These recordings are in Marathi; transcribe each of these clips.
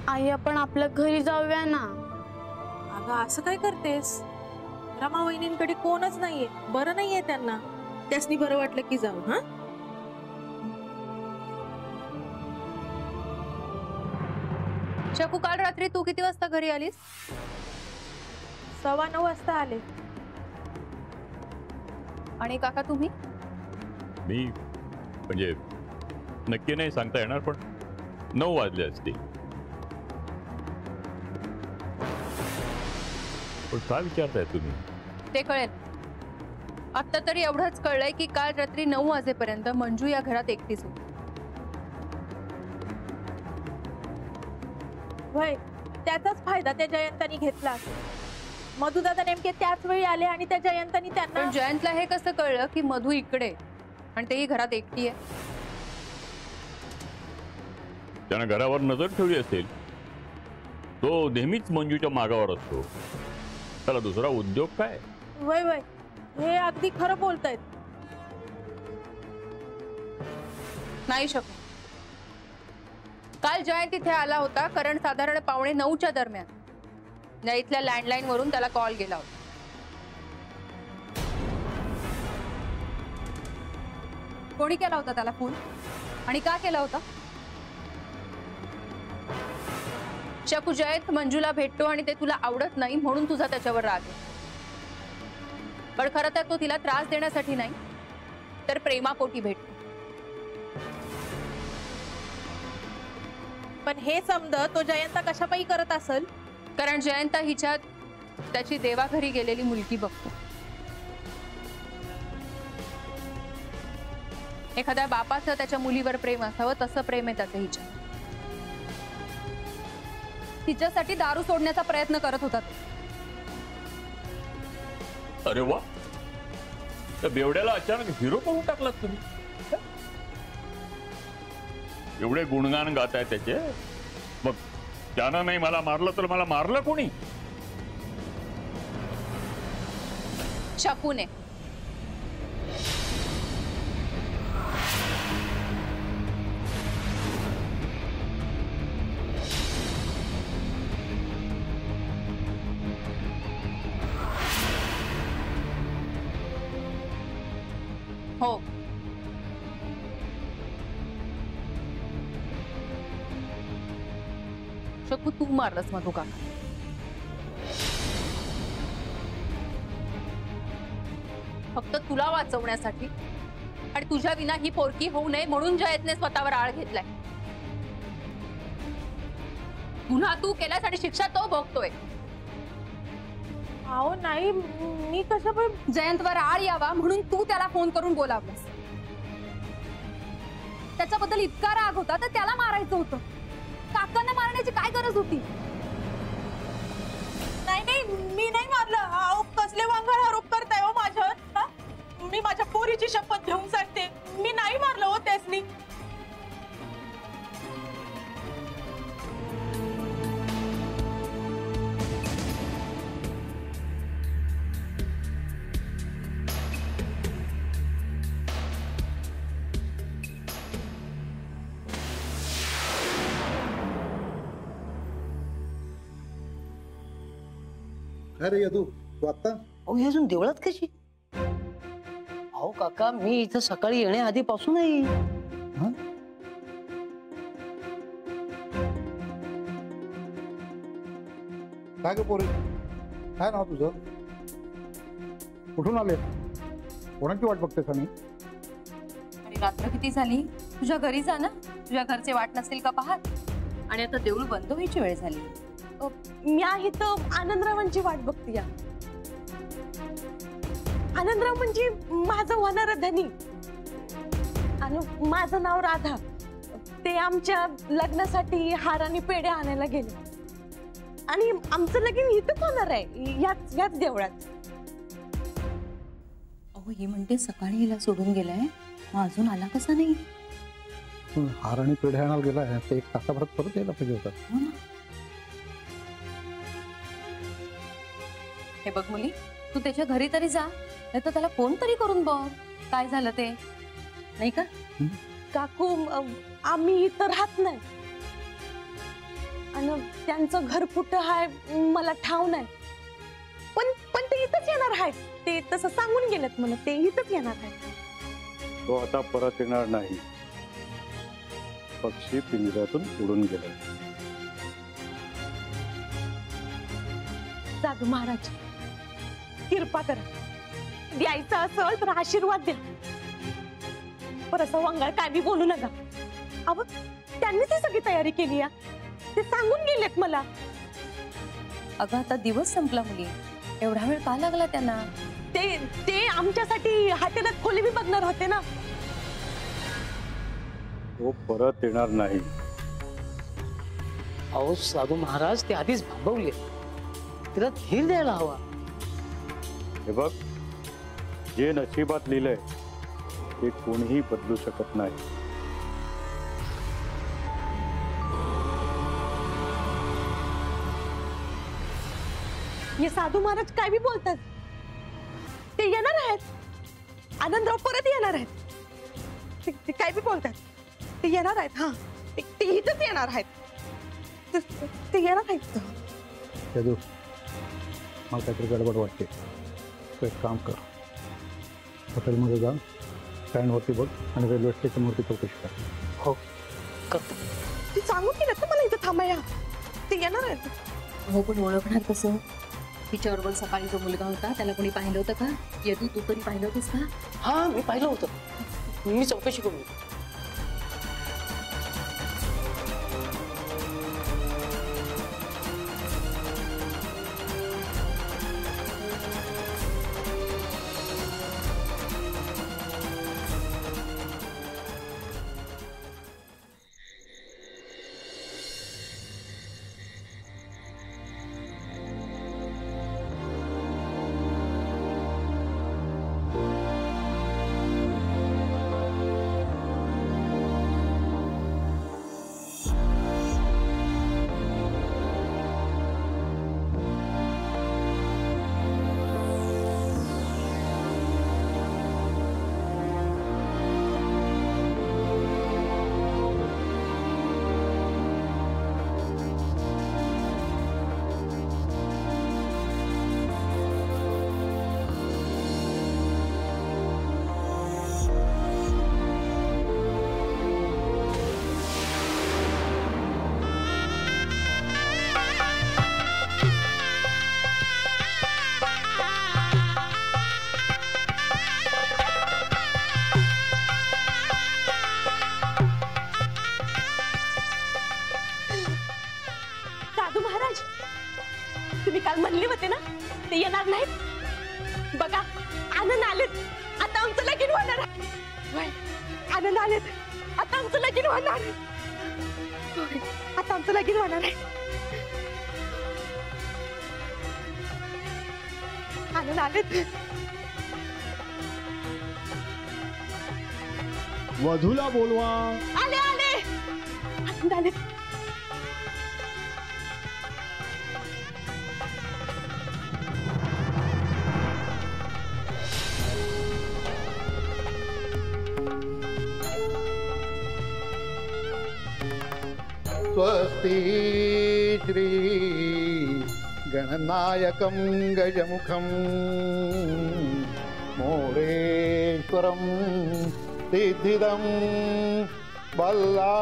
आई आपण आपल्या घरी जाऊया ना. अगं असं काय करतेस? रमा वहिनींकडे कोणच नाहीये, बरं नाहीये त्यांना. त्यासनी बरं वाटलं की जाऊ. हा शकू, काल रात्री तू किती वाजता घरी आलीस? 9:15 वाजता आले. आणि काका तुम्ही? मी म्हणजे नक्की नाही सांगता येणार, पण 9 वाजले असतील. पण काय विचारताय तुम्ही? ते कळेल. आता तरी एवढंच कळलंय की काल रात्री 9 वाजेपर्यंत मंजू या घरात एकटीच होती. होय, त्याचाच फायदा त्या जयंतानी घेतला असेल. मधुदादा नेमके त्याच वेळी आले आणि त्या जयंतानी त्यांना. पण जयंतला हे कसं कळलं की मधू इकडे आणि तेही घरात एकटी आहे? त्यानं घरावर नजर ठेवली असेल. तो नेहमीच मंजूच्या मागावर असतो, त्याला दुसरा उद्योग काय? वय वय, हे अगदी खरं बोलतायत. नाही शकू. काल जयंत इथे आला होता, कारण साधारण 8:45च्या दरम्यान या इथल्या लँडलाईन वरून त्याला कॉल गेला होता. कोणी केला होता त्याला फोन आणि का केला होता? शकू, जयंत मंजूला भेटतो आणि ते तुला आवडत नाही म्हणून तुझा त्याच्यावर राग आहे. पण खरं तर तो तिला त्रास देण्यासाठी नाही, तर प्रेमापोटी भेटतो. पण हे समज तो जयंता कशापायी करत असेल? कारण जयंता हिच्यात त्याची देवाघरी गेलेली मुलगी बघतो. एखाद्या बापाचं त्याच्या मुलीवर प्रेम असावं तसं प्रेम आहे त्याचं हिच्या. तिच्यासाठी दारू सोडण्याचा प्रयत्न करत होता. अरे वा, त्या बेवड्याला अचानक हिरो करून टाकलात तुम्ही. एवढे गुणगान गाताय त्याचे. मग त्यानं नाही मला मारलं तर मला मारलं कोणी? शकूने. हो, शकू तू मारलंस मधू काका. फक्त तुला वाचवण्यासाठी आणि तुझ्या विना ही पोरकी होऊ नये म्हणून जयंतने स्वतःवर आळ घेतलाय. गुन्हा तू केलास आणि शिक्षा तो भोगतोय. अहो नाही, मी कसं पण. जयंतवर आळ यावा म्हणून तू त्याला फोन करून बोलावलंस. त्याच्याबद्दल इतका राग होता तर त्याला मारायचं होतं. काकांना मारण्याची काय गरज होती? नाही नाही, मी नाही मारलं. अहो कसले वांगळ आरोप करताय हो माझ्यावर. मी माझ्या पोरीची शपथ घेऊन सांगते, मी नाही मारलं हो त्यासनी. अरे यदू, तू आता? अहो अजून देवळात कशी? अहो काका, मी इथं सकाळी येण्याआधीपासून आहे. काय ग पोरी, काय नाव तुझं? कुठून आले? कोणाची वाट बघतेस? आणि रात्र किती झाली? तुझ्या घरी जा ना. तुझ्या घरचे वाट नसतील का पाहत? आणि आता देऊळ बंद व्हायची वेळ झाली. मी आहे तर आनंदरावांची वाट बघते. आनंदराव म्हणजे माझं होणार धनी आणि माझं नाव राधा. ते आमच्या लग्नासाठी हार आणि पेढे आणायला गेले आणि आमचं लगीन इथंच होणार आहे, याच देवळात. अहो ही म्हणते सकाळी हिला सोडून गेलाय, मग अजून आला कसा नाही? हार आणि पेढे आणायला गेला, ते 1 तासाभरात परत यायला पाहिजे होता. हे बघ मुली, तू त्याच्या घरी तरी जा, नाही तर त्याला फोन तरी करून बघ काय झालं ते, नाही का? काकू, आम्ही इथं राहत नाही आणि त्यांचं घर कुठं आहे मला ठाव नाही, पण पण ते इथंच येणार आहेत. ते तसं सांगून गेलेत मला, ते इथंच येणार आहेत. तो आता परत येणार नाही. पक्षी पिंजऱ्यातून उडून गेला. जादू महाराज, कृपा करा, द्यायचं असेल तर आशीर्वाद द्या. पर असं वंगाळ काय बी बोलू नका. अहो, त्यांनी ती सगळी तयारी केली आहे, ते सांगून गेलेत मला. अगं आता दिवस संपला मुली, एवढा वेळ का लागला त्यांना? ते आमच्यासाठी हातेलात खोली बी बघणार होते ना. तो परत येणार नाही. अहो साधू महाराज ते आधीच भांबवले, तिला धीर द्यायला हवा. हे बघ, जे नशिबात लिहिलंय ते कोणीही बदलू शकत नाही. हे साधू महाराज काय बी बोलतात. ते येणार आहेत, आनंदराव परत येणार आहेत. ते काय बी बोलतात, ते येणार आहेत. हा, ते इथंच येणार आहेत. ते येणार आहेत. त्याजू, मला काहीतरी गडबड वाटते. तू एक काम कर, हॉटेलमध्ये जा, स्टँडवरती बघ आणि रेल्वे स्टेशनवरती चौकशी कर. हो करतो. ते सांगून गेलं ना मला इथं थांबाया. ते येणार आहेत. हो पण ओळखणार कसं? तिच्याबरोबर सकाळी जो मुलगा होता त्याला कोणी पाहिलं होतं का? यदू तू तरी पाहिलं होतंस का? हा मी पाहिलं होतं, मी चौकशी करू. साधू महाराज, तुम्ही काल म्हणले होते ना ते येणार नाहीत. बघा, आनंद आलेत. आता आमचं लगीन होणार आहे. होय, आनंद आलेत. आता आमचं लगीन होणार आहे. होय, आता आमचं लगीन होणार आहे. आनंद आलेत. वधूला बोलवा. आले आले. आनंद आलेत. स्वस्ति श्री गणनायकं गजमुखं मोरेश्वरं सिद्धिदं बल्ला.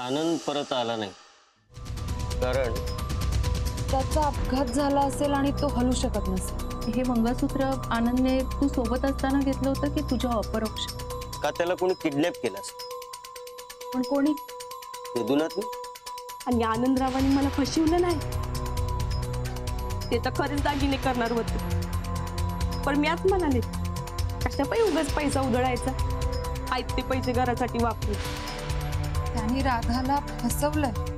आनंद परत आला नाही, कारण त्याचा अपघात झाला असेल आणि तो हलू शकत नसेल. हे मंगळसूत्र आनंदने तू सोबत असताना घेतलं होतं की तुझ्या अपरोक्ष? का त्याला कोणी किडनॅप केलास? पण कोणी? यदुनाथ. आणि आनंदरावांनी मला फसवलं नाही. ते तर खरेच दागिने करणार होते, पण मी आज म्हणाले कशा पायी उगाच पैसा उधळायचा. आहेत ते पैसे घरासाठी वापरू. त्यांनी राधाला फसवलंय.